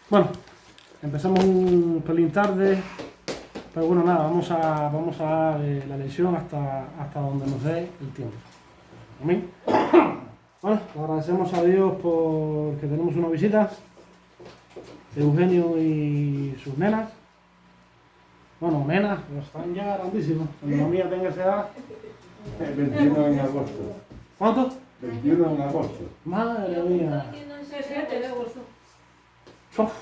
Bueno, empezamos un pelín tarde, pero bueno, nada, vamos a dar la lección hasta donde nos dé el tiempo. Amén. Bueno, agradecemos a Dios porque tenemos una visita de Eugenio y sus nenas. Bueno, nenas, están ya grandísimos. Cuando la mía tenga esa edad. 21 en agosto. ¿Cuánto? 21 en agosto. Madre mía. 7 de agosto. Uf.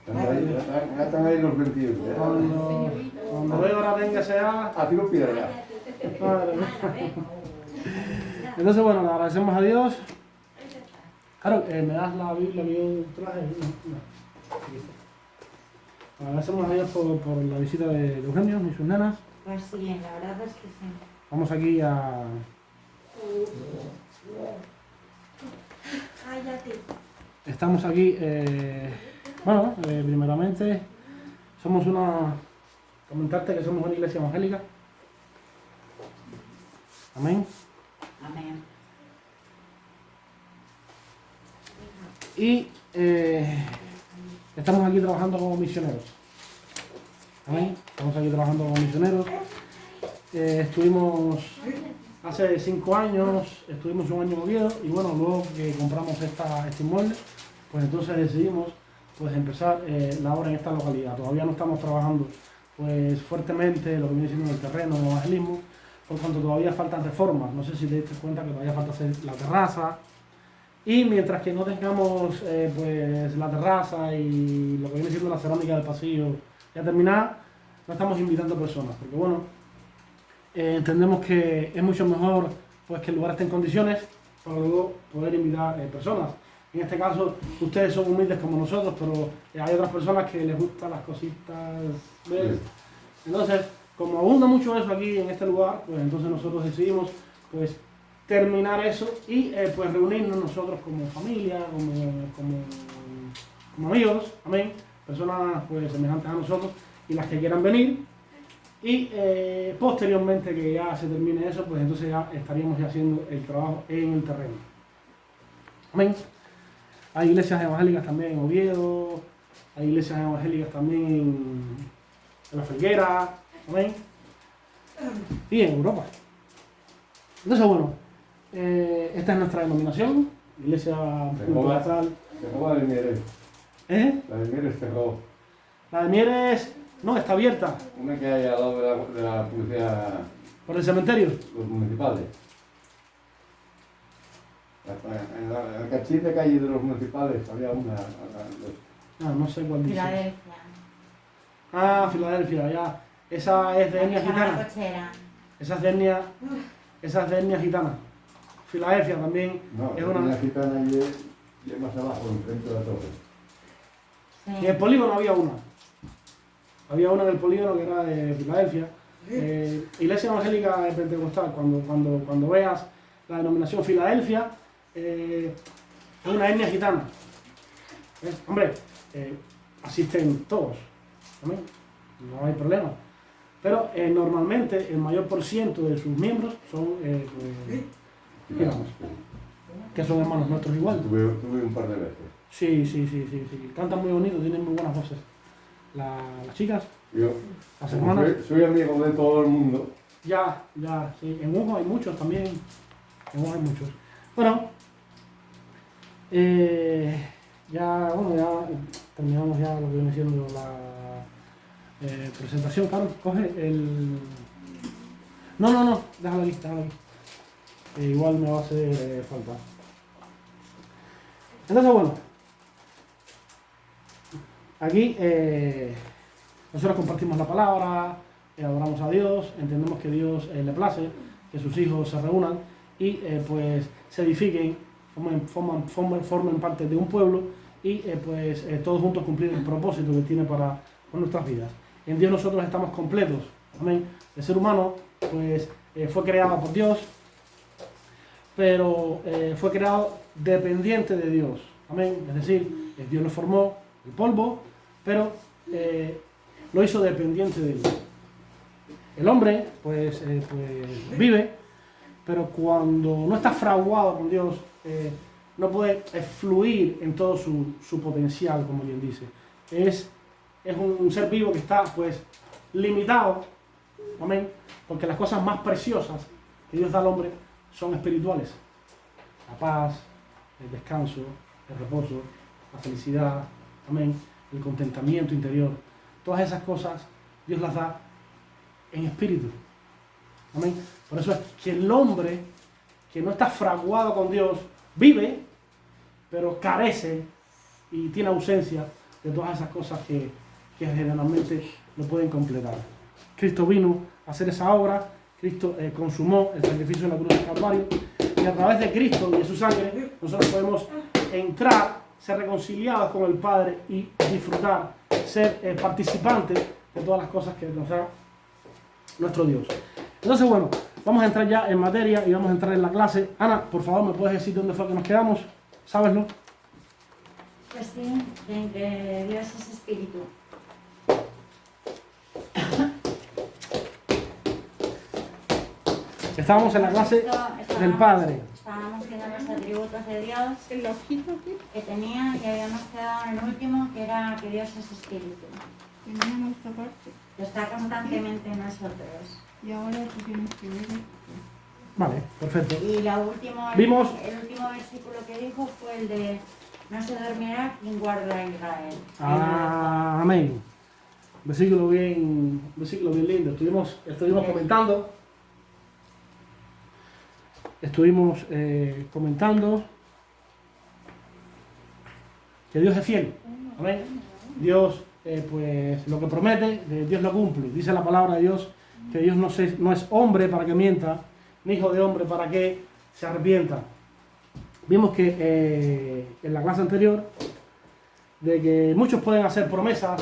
Ya están ahí los 21. Cuando veo ahora tenga esa edad. A tiro piedra. Madre mía. Entonces, bueno, le agradecemos a Dios. Claro, me das la Biblia que yo traje. No. Agradecemos a Dios por la visita de Eugenio y sus nenas. Pues sí, la verdad es que sí. Vamos aquí a... Cállate. Estamos aquí, bueno, primeramente, comentarte que somos una iglesia evangélica. Amén. Amén. Y estamos aquí trabajando como misioneros. Amén. Estamos aquí trabajando como misioneros. Estuvimos hace 5 años, estuvimos un año en Oviedo y bueno, luego que compramos este inmueble, pues entonces decidimos pues empezar la obra en esta localidad. Todavía no estamos trabajando pues fuertemente lo que viene siendo en el terreno, en el evangelismo, por cuanto todavía faltan reformas. No sé si te diste cuenta que todavía falta hacer la terraza. Y mientras que no tengamos pues la terraza y lo que viene siendo la cerámica del pasillo ya terminada, no estamos invitando personas, porque bueno, entendemos que es mucho mejor pues que el lugar esté en condiciones para luego poder invitar personas. En este caso, ustedes son humildes como nosotros, pero hay otras personas que les gustan las cositas, ¿ves? Sí. Entonces, como abunda mucho eso aquí en este lugar, pues entonces nosotros decidimos pues terminar eso y pues reunirnos nosotros como familia, como amigos, amén, personas pues semejantes a nosotros y las que quieran venir. Y posteriormente que ya se termine eso, pues entonces ya estaríamos ya haciendo el trabajo en el terreno. Amén. Hay iglesias evangélicas también en Oviedo, hay iglesias evangélicas también en La Felguera, amén. Y en Europa. Entonces, bueno, esta es nuestra denominación, Iglesia Pentecostal. Jehová de Mieres. ¿Eh? La de Mieres Jehová. La de Mieres, no, está abierta. Una que hay al lado de la policía, ¿Por el cementerio? los municipales. En la cachita calle de los municipales había una. Ah, no sé cuál dice. Filadelfia. Ah, Filadelfia, ya. Esa es de etnia La gitana. cochera. Esa es de etnia gitana. Filadelfia también No, es una una... gitana y más abajo, enfrente de la torre. Sí. En el polígono había una. Había una en el polígono que era de Filadelfia. Iglesia Evangélica de Pentecostal, cuando veas la denominación Filadelfia, es una etnia gitana. Hombre, asisten todos, ¿amén? No hay problema. Pero normalmente el mayor por ciento de sus miembros son gitanos, que son hermanos nuestros igual. Tuve un par de veces. Sí. Cantan muy bonito, tienen muy buenas voces. Las chicas, Yo las hermanas. soy amigo de todo el mundo. Ya, sí. En Hugo hay muchos también. En Hugo hay muchos. Bueno, ya terminamos ya lo que viene siendo la presentación. Carlos, coge el... No, déjalo aquí. Igual me va a hacer falta. Entonces, bueno, aquí nosotros compartimos la palabra, adoramos a Dios, entendemos que Dios le place que sus hijos se reúnan y pues se edifiquen, formen parte de un pueblo y pues todos juntos cumplir el propósito que tiene para nuestras vidas. En Dios nosotros estamos completos, amén. El ser humano pues fue creado por Dios, pero fue creado dependiente de Dios, amén. Es decir, Dios lo formó del polvo, pero lo hizo dependiente de Él. El hombre, pues vive, pero cuando no está fraguado con Dios, no puede fluir en todo su potencial, como bien dice. Es un ser vivo que está pues limitado, amén, porque las cosas más preciosas que Dios da al hombre son espirituales. La paz, el descanso, el reposo, la felicidad, amén, el contentamiento interior. Todas esas cosas Dios las da en espíritu. Amén. Por eso es que el hombre que no está fraguado con Dios vive, pero carece y tiene ausencia de todas esas cosas que generalmente lo pueden completar. Cristo vino a hacer esa obra, Cristo consumó el sacrificio en la cruz del Calvario, y a través de Cristo y de su sangre nosotros podemos entrar, ser reconciliados con el Padre y disfrutar, ser participantes de todas las cosas que nos da nuestro Dios. Entonces, bueno, vamos a entrar ya en materia y vamos a entrar en la clase. Ana, por favor, ¿me puedes decir dónde fue que nos quedamos? ¿Sabeslo? Pues sí, en que Dios es espíritu. Estábamos en la clase del Padre. Estábamos viendo los atributos de Dios El ojito aquí que tenía y habíamos quedado en el último, que era que Dios es espíritu. teníamos esta parte Que está constantemente en nosotros. y ahora tú tienes que ver esto. Vale, perfecto. Y la última, Vimos- el último versículo que dijo fue el de no se dormirá quien guarda a Israel. Amén. Versículo bien lindo. Estuvimos comentando que Dios es fiel. Amén. Dios, pues lo que promete, Dios lo cumple. Dice la palabra de Dios que Dios no es hombre para que mienta, ni hijo de hombre para que se arrepienta. Vimos que en la clase anterior de que muchos pueden hacer promesas,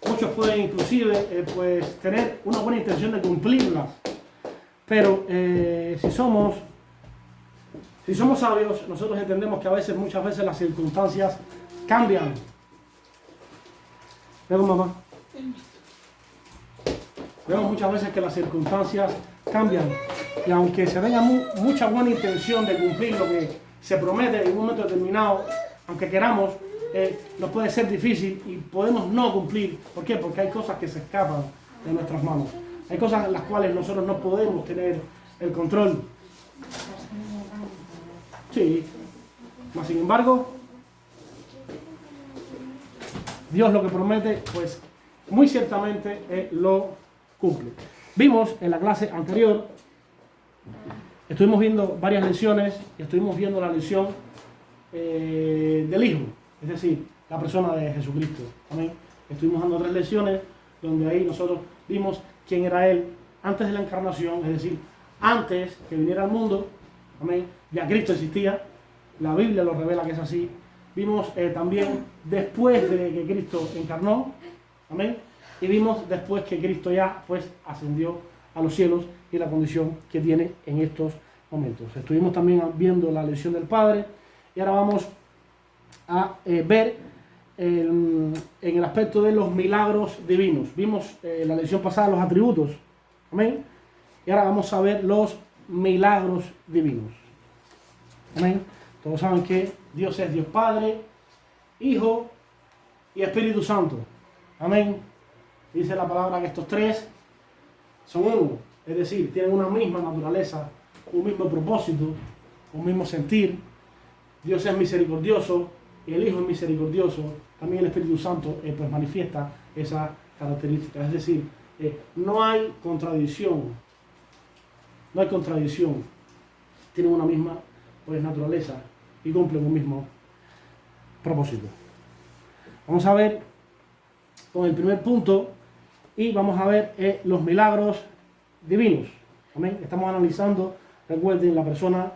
muchos pueden inclusive pues tener una buena intención de cumplirlas, pero si somos sabios, nosotros entendemos que muchas veces las circunstancias cambian. Vemos, mamá. Vemos muchas veces que las circunstancias cambian y aunque se tenga mucha buena intención de cumplir lo que se promete en un momento determinado, aunque queramos, nos puede ser difícil y podemos no cumplir. ¿Por qué? Porque hay cosas que se escapan de nuestras manos. Hay cosas en las cuales nosotros no podemos tener el control. Sí, mas sin embargo, Dios lo que promete, pues muy ciertamente lo cumple. Vimos en la clase anterior, estuvimos viendo varias lecciones y estuvimos viendo la lección del Hijo, es decir, la persona de Jesucristo. Amén. Estuvimos dando 3 lecciones donde ahí nosotros vimos quién era Él antes de la encarnación, es decir, antes que viniera al mundo. Amén. Ya Cristo existía, la Biblia lo revela que es así. Vimos también después de que Cristo encarnó, amén, y vimos después que Cristo ya pues ascendió a los cielos y la condición que tiene en estos momentos. Estuvimos también viendo la lección del Padre y ahora vamos a ver en el aspecto de los milagros divinos. Vimos la lección pasada los atributos, amén, y ahora vamos a ver los milagros divinos, amén. Todos saben que Dios es Dios Padre, Hijo y Espíritu Santo. Amén. Dice la palabra que estos 3 son uno. Es decir, tienen una misma naturaleza, un mismo propósito, un mismo sentir. Dios es misericordioso y el Hijo es misericordioso. También el Espíritu Santo pues manifiesta esa característica. Es decir, no hay contradicción. No hay contradicción. Tienen una misma pues, naturaleza y cumplen un mismo propósito. Vamos a ver con el primer punto y vamos a ver los milagros divinos. Amén. Estamos analizando, recuerden, la persona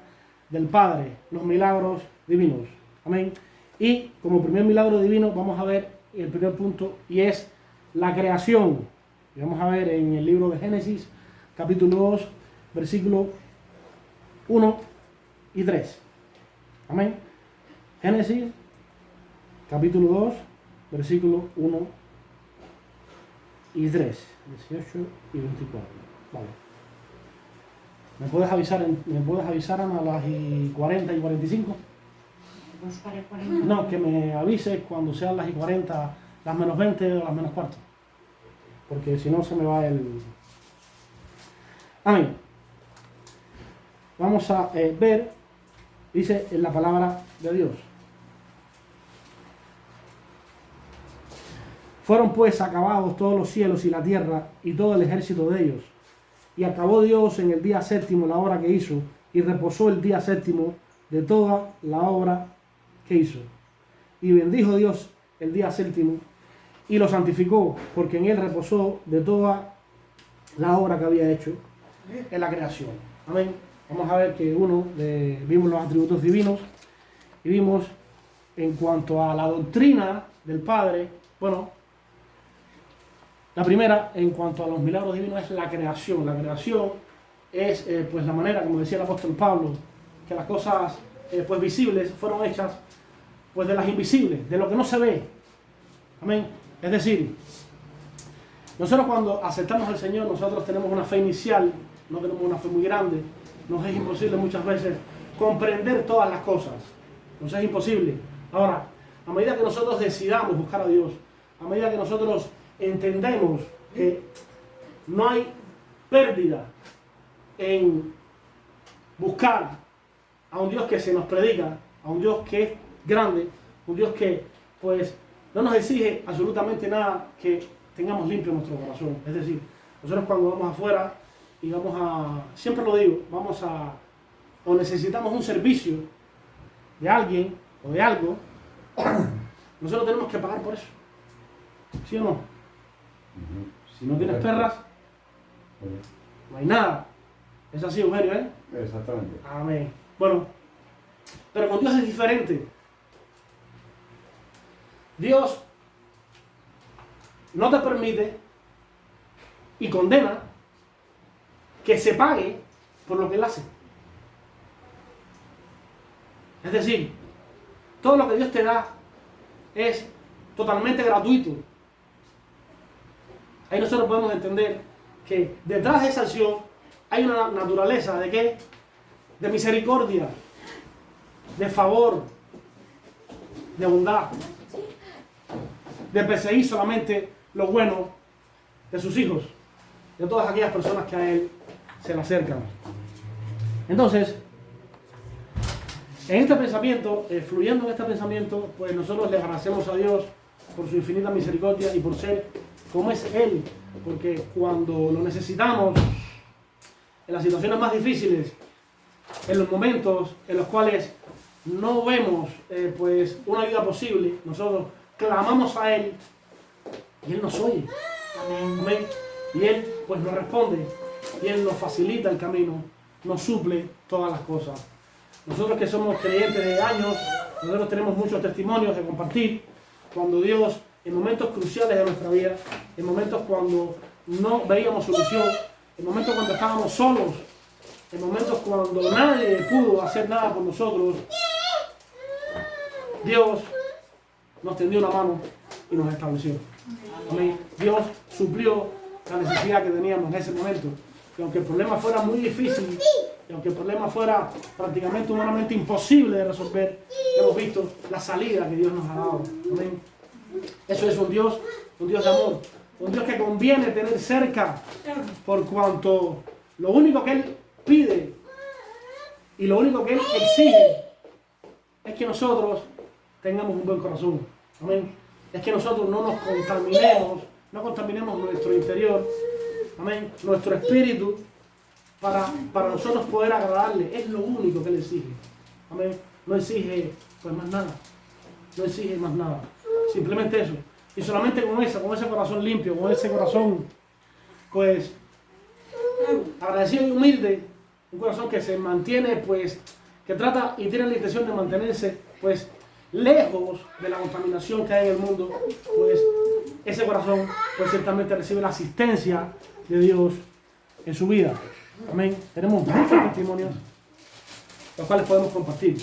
del Padre, los milagros divinos. Amén. Y como primer milagro divino vamos a ver el primer punto y es la creación. Y vamos a ver en el libro de Génesis, capítulo 2, versículo 1 y 3. Amén. Génesis, capítulo 2, versículo 1 y 3, 18 y 24. Vale. ¿Me puedes avisar, Ana, a las 40 y 45? buscaré 40. No, que me avise cuando sean las y 40, las menos 20 o las menos cuarto. Porque si no se me va el... Amén. Vamos a ver, dice en la palabra de Dios. Fueron pues acabados todos los cielos y la tierra y todo el ejército de ellos. Y acabó Dios en el día séptimo la obra que hizo, y reposó el día séptimo de toda la obra que hizo. Y bendijo Dios el día séptimo y lo santificó, porque en él reposó de toda la obra que había hecho en la creación. Amén. Vamos a ver que vimos los atributos divinos y vimos en cuanto a la doctrina del Padre, bueno, la primera, en cuanto a los milagros divinos, es la creación. La creación es pues la manera, como decía el apóstol Pablo, que las cosas pues visibles fueron hechas pues de las invisibles, de lo que no se ve. Amén. Es decir, nosotros cuando aceptamos al Señor, nosotros tenemos una fe inicial, no tenemos una fe muy grande. Nos es imposible muchas veces comprender todas las cosas. Nos es imposible. Ahora, a medida que nosotros decidamos buscar a Dios, a medida que nosotros entendemos que no hay pérdida en buscar a un Dios que se nos predica, a un Dios que es grande, un Dios que pues no nos exige absolutamente nada que tengamos limpio nuestro corazón. Es decir, nosotros cuando vamos afuera y siempre lo digo, o necesitamos un servicio de alguien o de algo, nosotros tenemos que pagar por eso. ¿Sí o no? Si no tienes perras, no hay nada. Es así, Eugenio, ¿eh? Exactamente. Amén. Bueno, pero con Dios es diferente. Dios no te permite y condena que se pague por lo que Él hace. Es decir, todo lo que Dios te da es totalmente gratuito. Ahí nosotros podemos entender que detrás de esa acción hay una naturaleza de ¿qué? De misericordia, de favor, de bondad, de perseguir solamente lo bueno de sus hijos, de todas aquellas personas que a Él se le acercan. Entonces, en este pensamiento, fluyendo en este pensamiento, pues nosotros le agradecemos a Dios por su infinita misericordia y por ser como es Él, porque cuando lo necesitamos, en las situaciones más difíciles, en los momentos en los cuales no vemos pues una ayuda posible, nosotros clamamos a Él y Él nos oye. Amén. Amén. Y Él pues nos responde y Él nos facilita el camino, nos suple todas las cosas. Nosotros que somos creyentes de años, nosotros tenemos muchos testimonios de compartir cuando Dios, en momentos cruciales de nuestra vida, en momentos cuando no veíamos solución, en momentos cuando estábamos solos, en momentos cuando nadie pudo hacer nada por nosotros, Dios nos tendió una mano y nos estableció. Amén. Dios suplió la necesidad que teníamos en ese momento. Y aunque el problema fuera muy difícil, y aunque el problema fuera prácticamente humanamente imposible de resolver, hemos visto la salida que Dios nos ha dado. Amén. Eso es un Dios de amor, un Dios que conviene tener cerca, por cuanto lo único que Él pide y lo único que Él exige es que nosotros tengamos un buen corazón. Amén. Es que nosotros no nos contaminemos, no contaminemos nuestro interior, amén, nuestro espíritu, para nosotros poder agradarle. Es lo único que Él exige. Amén. No exige pues más nada. No exige más nada. Simplemente eso. Y solamente con ese corazón limpio, con ese corazón pues agradecido y humilde, un corazón que se mantiene pues, que trata y tiene la intención de mantenerse pues lejos de la contaminación que hay en el mundo, pues ese corazón pues ciertamente recibe la asistencia de Dios en su vida. Amén. Tenemos muchos testimonios los cuales podemos compartir.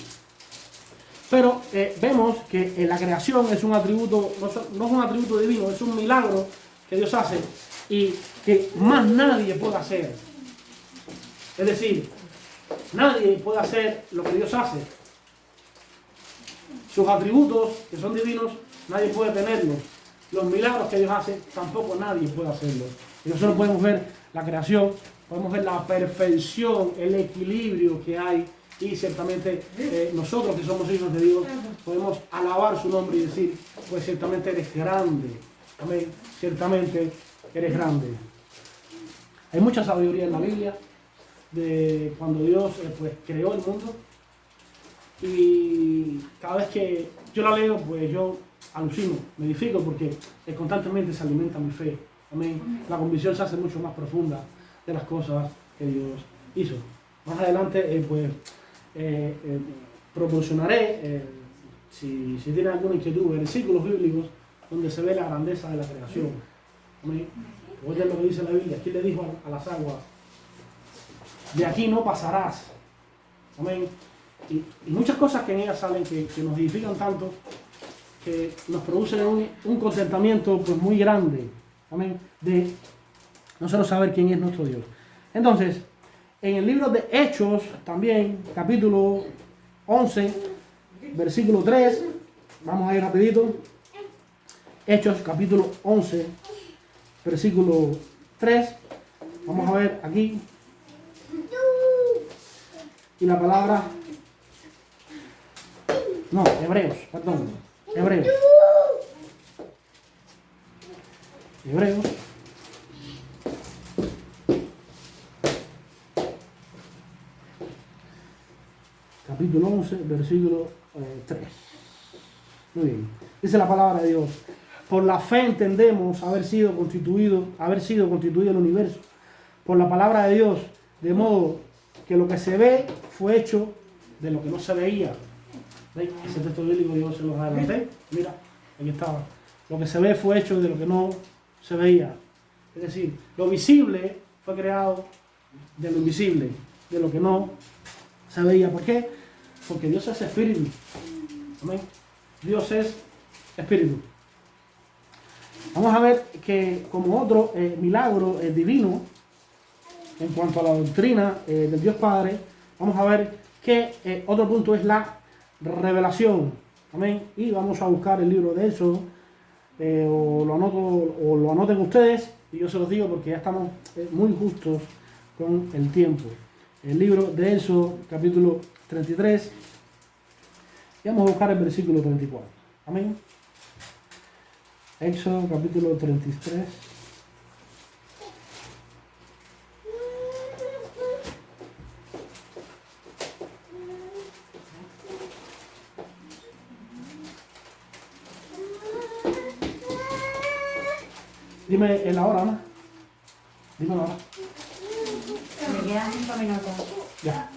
Pero vemos que la creación es un atributo, no es un atributo divino, es un milagro que Dios hace y que más nadie puede hacer. Es decir, nadie puede hacer lo que Dios hace. Sus atributos, que son divinos, nadie puede tenerlos. Los milagros que Dios hace, tampoco nadie puede hacerlos. Y nosotros podemos ver la creación, podemos ver la perfección, el equilibrio que hay. Y ciertamente nosotros que somos hijos de Dios, podemos alabar su nombre y decir, pues ciertamente eres grande. Amén. Ciertamente eres grande. Hay mucha sabiduría en la Biblia de cuando Dios pues creó el mundo. Y cada vez que yo la leo, pues yo alucino, me edifico porque constantemente se alimenta mi fe. Amén. La convicción se hace mucho más profunda de las cosas que Dios hizo. Más adelante, proporcionaré, si tienen alguna inquietud, versículos bíblicos donde se ve la grandeza de la creación. Amén. Oye lo que dice la Biblia. ¿Quién le dijo a las aguas? De aquí no pasarás. Amén. Y muchas cosas que en ellas salen que nos edifican tanto, que nos producen un contentamiento pues muy grande. Amén. De nosotros saber quién es nuestro Dios. Entonces, en el libro de Hechos, también, capítulo 11, versículo 3, vamos a ir rapidito. Hechos, capítulo 11, versículo 3, vamos a ver aquí. Y la palabra, no, Hebreos, perdón, Hebreos. Hebreos. Capítulo 11, versículo 3. Muy bien. Dice la palabra de Dios. Por la fe entendemos haber sido constituido el universo. Por la palabra de Dios, de modo que lo que se ve fue hecho de lo que no se veía. ¿Veis? Ese texto bíblico yo se los adelanté. Mira, aquí estaba. Lo que se ve fue hecho de lo que no se veía. Es decir, lo visible fue creado de lo invisible, de lo que no se veía. ¿Por qué? Porque Dios es espíritu. Amén. Dios es espíritu. Vamos a ver que como otro milagro divino, en cuanto a la doctrina del Dios Padre, vamos a ver que otro punto es la revelación. Amén. Y vamos a buscar el libro de Éxodo, o lo anoten ustedes, y yo se los digo porque ya estamos muy justos con el tiempo. El libro de Éxodo, capítulo 33, y vamos a buscar el versículo 34. Amén. Éxodo, capítulo 33. Dime la hora, Ana. Dime la hora. Me quedan 5 minutos. Ya.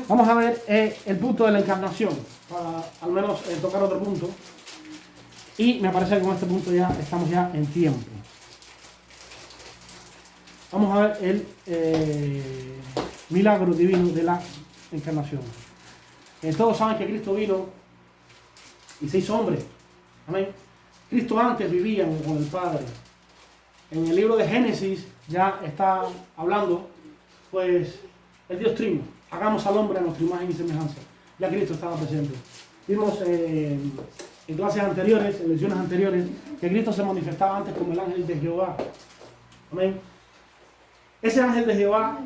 Vamos a ver el punto de la encarnación, para al menos tocar otro punto. Y me parece que con este punto ya estamos ya en tiempo. Vamos a ver el milagro divino de la encarnación. Todos saben que Cristo vino y se hizo hombre. Amén. Cristo antes vivía con el Padre. En el libro de Génesis ya está hablando, pues, el Dios Trino. Hagamos al hombre a nuestra imagen y semejanza. Ya Cristo estaba presente. Vimos en clases anteriores, en lecciones anteriores, que Cristo se manifestaba antes como el ángel de Jehová. Amén. Ese ángel de Jehová,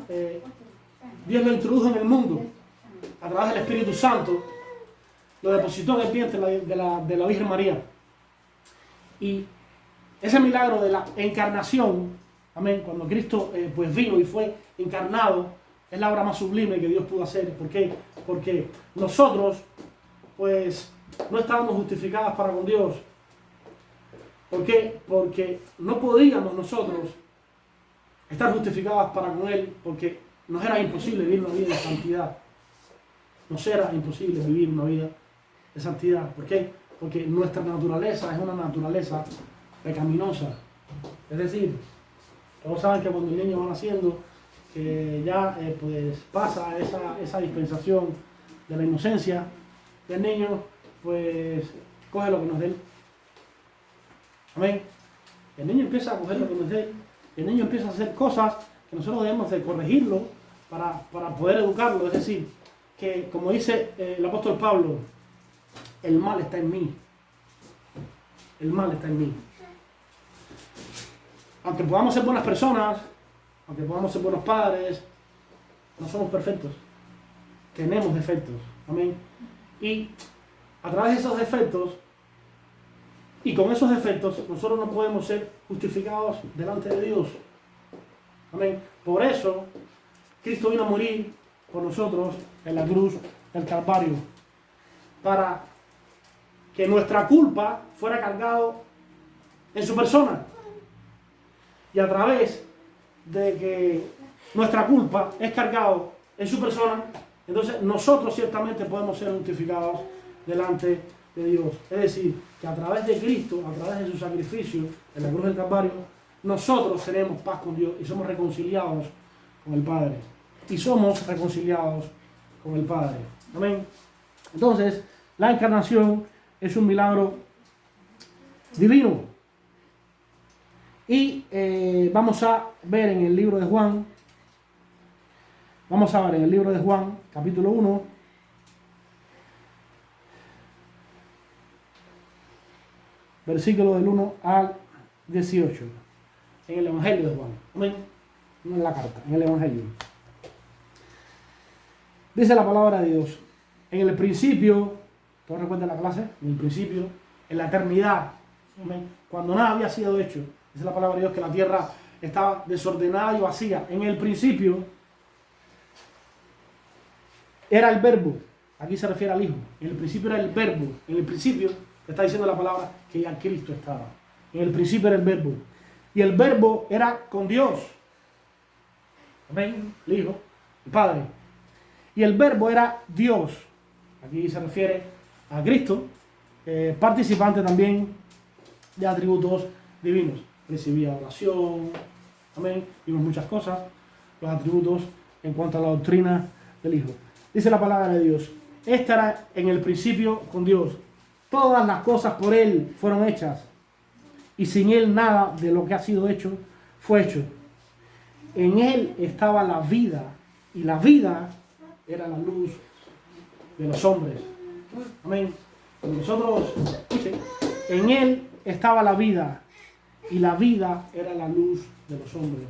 Dios lo introdujo en el mundo a través del Espíritu Santo, lo depositó en el vientre de la Virgen María. Y ese milagro de la encarnación, amén, cuando Cristo pues vino y fue encarnado, es la obra más sublime que Dios pudo hacer. ¿Por qué? Porque nosotros pues no estábamos justificados para con Dios. ¿Por qué? Porque no podíamos nosotros estar justificados para con Él, porque nos era imposible vivir una vida de santidad. Nos era imposible vivir una vida de santidad. ¿Por qué? Porque nuestra naturaleza es una naturaleza pecaminosa. Es decir, todos saben que cuando el niño va naciendo, que ya pues pasa esa dispensación de la inocencia del niño, pues coge lo que nos dé. Amén. El niño empieza a coger lo que nos dé. El niño empieza a hacer cosas que nosotros debemos de corregirlo para poder educarlo. Es decir, que como dice el apóstol Pablo, el mal está en mí. El mal está en mí. Aunque podamos ser buenas personas, aunque podamos ser buenos padres, no somos perfectos. Tenemos defectos. Amén. Y a través de esos defectos, y con esos defectos, nosotros no podemos ser justificados delante de Dios. Amén. Por eso, Cristo vino a morir por nosotros en la cruz del Calvario, para que nuestra culpa fuera cargado en su persona. Y a través de que nuestra culpa es cargado en su persona, entonces nosotros ciertamente podemos ser justificados delante de Dios. Es decir, que a través de Cristo, a través de su sacrificio en la cruz del Calvario, nosotros tenemos paz con Dios y somos reconciliados con el Padre. Y somos reconciliados con el Padre. Amén. Entonces, la encarnación es un milagro divino. Y vamos a ver en el libro de Juan, capítulo 1, versículo del 1 al 18, en el Evangelio de Juan. Amén. No en la carta, en el Evangelio. Dice la palabra de Dios: en el principio, ¿todos recuerdan la clase? En el principio, en la eternidad, amén, cuando nada había sido hecho, dice la palabra de Dios que la tierra estaba desordenada y vacía. En el principio era el verbo, aquí se refiere al Hijo. En el principio era el verbo, en el principio está diciendo la palabra que ya Cristo estaba. En el principio era el verbo, y el verbo era con Dios. Amén, el Hijo, el Padre. Y el verbo era Dios. Aquí se refiere a Cristo, participante también de atributos divinos. Recibía oración, amén, vimos muchas cosas, los atributos en cuanto a la doctrina del Hijo. Dice la palabra de Dios: este era en el principio con Dios. Todas las cosas por Él fueron hechas, y sin Él nada de lo que ha sido hecho fue hecho. En Él estaba la vida, y la vida era la luz de los hombres. Amén. Nosotros, escuchen, en Él estaba la vida, y la vida era la luz de los hombres.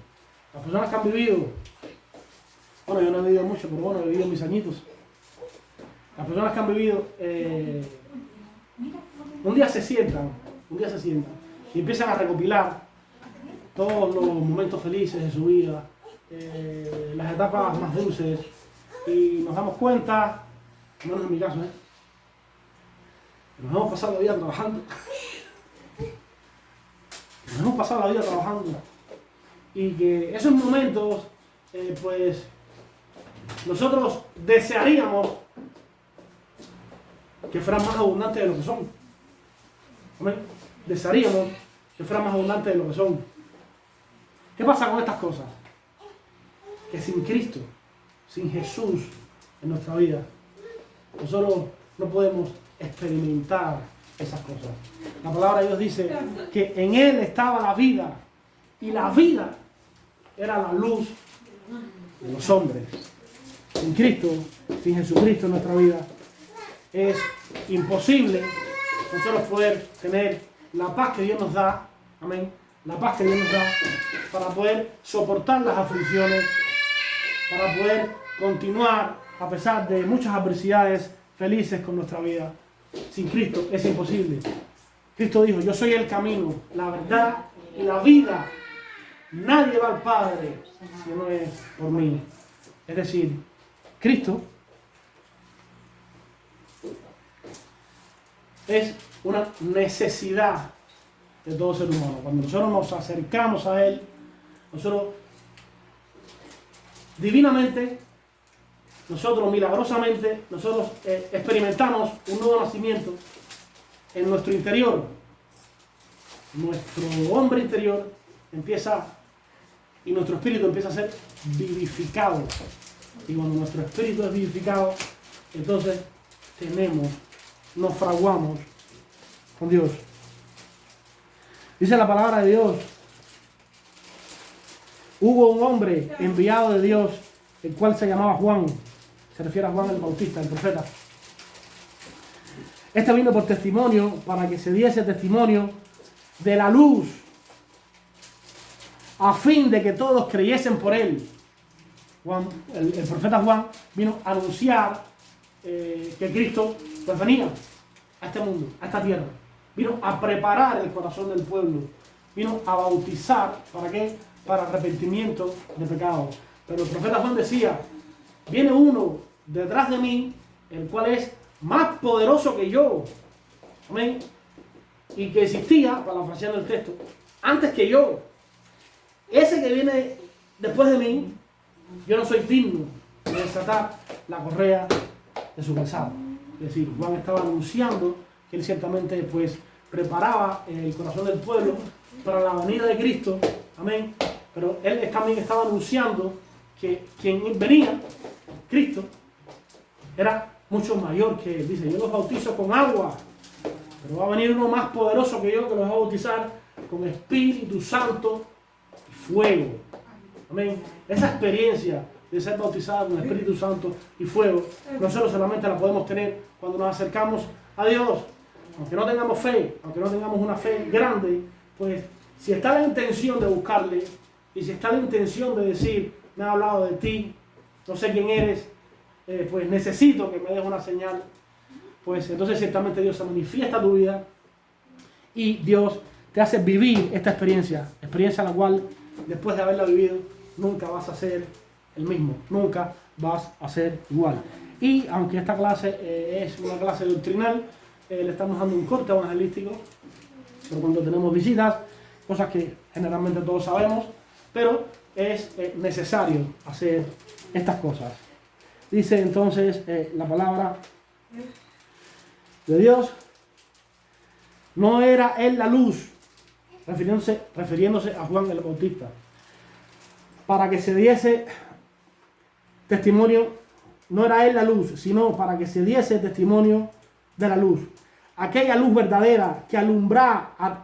Las personas que han vivido, bueno, yo no he vivido mucho, pero bueno, he vivido mis añitos. Las personas que han vivido, un día se sientan y empiezan a recopilar todos los momentos felices de su vida, las etapas más dulces, y nos damos cuenta, no es mi caso, nos hemos pasado la vida trabajando. Nos hemos pasado la vida trabajando. Y que esos momentos, pues, nosotros desearíamos que fueran más abundantes de lo que son. ¿Amén? Desearíamos que fueran más abundantes de lo que son. ¿Qué pasa con estas cosas? Que sin Cristo, sin Jesús en nuestra vida, nosotros no podemos experimentar esas cosas. La palabra de Dios dice que en Él estaba la vida, y la vida era la luz de los hombres. Sin Cristo, sin Jesucristo en nuestra vida, es imposible nosotros poder tener la paz que Dios nos da, amén, la paz que Dios nos da para poder soportar las aflicciones, para poder continuar a pesar de muchas adversidades felices con nuestra vida. Sin Cristo es imposible. Cristo dijo: yo soy el camino, la verdad y la vida. Nadie va al Padre si no es por mí. Es decir, Cristo es una necesidad de todo ser humano. Cuando nosotros nos acercamos a Él, nosotros divinamente, nosotros milagrosamente, nosotros experimentamos un nuevo nacimiento en nuestro interior. Nuestro hombre interior empieza, y nuestro espíritu empieza a ser vivificado. Y cuando nuestro espíritu es vivificado, entonces nos fraguamos con Dios. Dice la palabra de Dios: hubo un hombre enviado de Dios, el cual se llamaba Juan. Se refiere a Juan el Bautista, el profeta. Este vino por testimonio, para que se diese testimonio de la luz, a fin de que todos creyesen por él. Juan, el profeta Juan vino a anunciar que Cristo pues venía a este mundo, a esta tierra. Vino a preparar el corazón del pueblo. Vino a bautizar, ¿para qué? Para arrepentimiento de pecados. Pero el profeta Juan decía, viene uno detrás de mí, el cual es más poderoso que yo. Amén. Y que existía, parafraseando el texto, antes que yo. Ese que viene después de mí, yo no soy digno de desatar la correa de su calzado. Es decir, Juan estaba anunciando que él ciertamente pues preparaba el corazón del pueblo para la venida de Cristo. Amén. Pero él también estaba anunciando que quien venía, Cristo, era mucho mayor que él. Dice, yo los bautizo con agua, pero va a venir uno más poderoso que yo que los va a bautizar con Espíritu Santo y fuego. Amén. Esa experiencia de ser bautizado con Espíritu Santo y fuego, nosotros solamente la podemos tener cuando nos acercamos a Dios. Aunque no tengamos fe, aunque no tengamos una fe grande, pues si está la intención de buscarle y si está la intención de decir, me ha hablado de ti, no sé quién eres, pues necesito que me des una señal, pues entonces ciertamente Dios se manifiesta a tu vida y Dios te hace vivir esta experiencia a la cual después de haberla vivido nunca vas a ser el mismo, nunca vas a ser igual. Y aunque esta clase es una clase doctrinal, le estamos dando un corte evangelístico, pero cuando tenemos visitas, cosas que generalmente todos sabemos, pero es necesario hacer estas cosas. Dice entonces la palabra de Dios, no era él la luz, refiriéndose a Juan el Bautista, para que se diese testimonio, no era él la luz, sino para que se diese testimonio de la luz. Aquella luz verdadera que alumbra a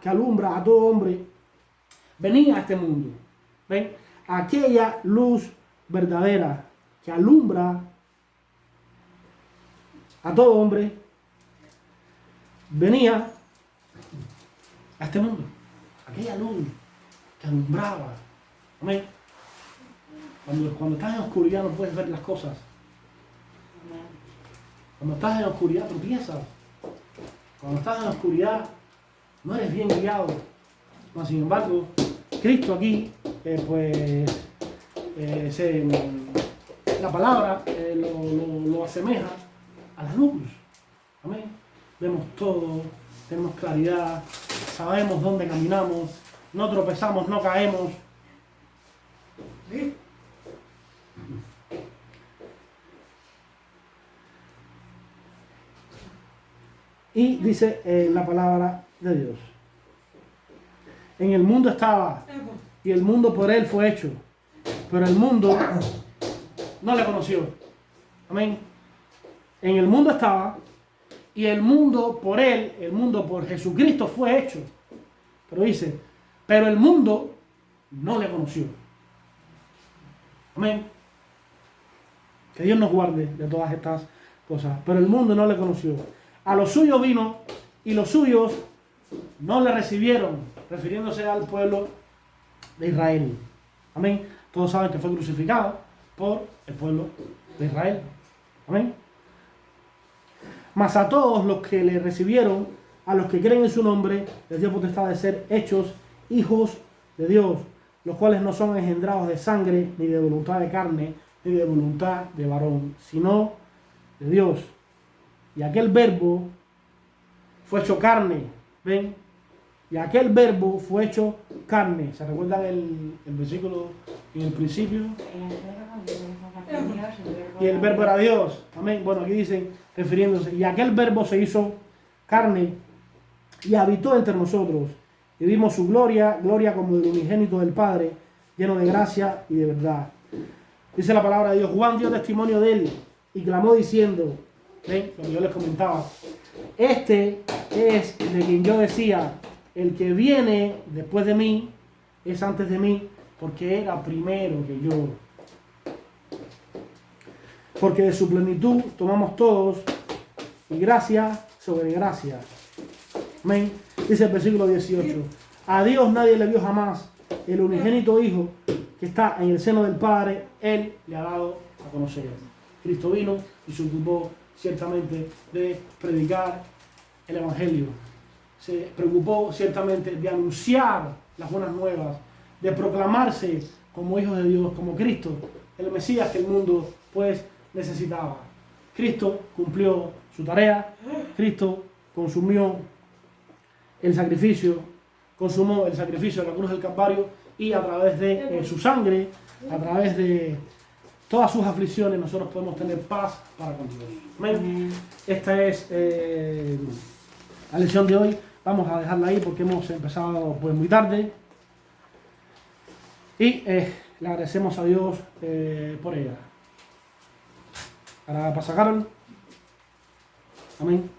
todo hombre, venía a este mundo. ¿Ven? Aquella luz verdadera que alumbra a todo hombre, venía a este mundo. Aquella luz que alumbraba. Amén. Cuando estás en oscuridad no puedes ver las cosas. Cuando estás en oscuridad tropiezas. Cuando estás en oscuridad no eres bien guiado. No, sin embargo, Cristo aquí, la palabra lo asemeja a la luz. Amén. Vemos todo, tenemos claridad, sabemos dónde caminamos, no tropezamos, no caemos. ¿Sí? Y dice la palabra de Dios. En el mundo estaba, y el mundo por él fue hecho, pero el mundo no le conoció. Amén. En el mundo estaba, y el mundo por él, el mundo por Jesucristo fue hecho. Pero dice, pero el mundo no le conoció. Amén. Que Dios nos guarde de todas estas cosas. Pero el mundo no le conoció. A los suyos vino y los suyos no le recibieron, refiriéndose al pueblo de Israel. Amén. Todos saben que fue crucificado por el pueblo de Israel. Amén. Mas a todos los que le recibieron, a los que creen en su nombre, les dio potestad de ser hechos hijos de Dios, los cuales no son engendrados de sangre, ni de voluntad de carne, ni de voluntad de varón, sino de Dios. Y aquel verbo fue hecho carne. ¿Ven? Y aquel verbo fue hecho carne. ¿Se recuerdan el versículo en el principio? Y el verbo era Dios. Amén. Bueno, aquí dicen, refiriéndose, y aquel verbo se hizo carne y habitó entre nosotros. Y vimos su gloria, gloria como del unigénito del Padre, lleno de gracia y de verdad. Dice la palabra de Dios, Juan dio testimonio de él y clamó diciendo, ¿ven? Como yo les comentaba, este es de quien yo decía, el que viene después de mí es antes de mí, porque era primero que yo. Porque de su plenitud tomamos todos, y gracia sobre gracia. Amén. Dice el versículo 18. A Dios nadie le vio jamás. El unigénito Hijo que está en el seno del Padre, Él le ha dado a conocer. Cristo vino y se ocupó ciertamente de predicar el Evangelio. Se preocupó ciertamente de anunciar las buenas nuevas, de proclamarse como hijos de Dios, como Cristo, el Mesías que el mundo pues necesitaba. Cristo cumplió su tarea, Cristo consumó el sacrificio de la cruz del Calvario, y a través de su sangre, a través de todas sus aflicciones, nosotros podemos tener paz para con Dios. Amén. Esta es la lección de hoy. Vamos a dejarla ahí porque hemos empezado pues muy tarde. Y le agradecemos a Dios por ella. Ahora pasa Carol. Amén.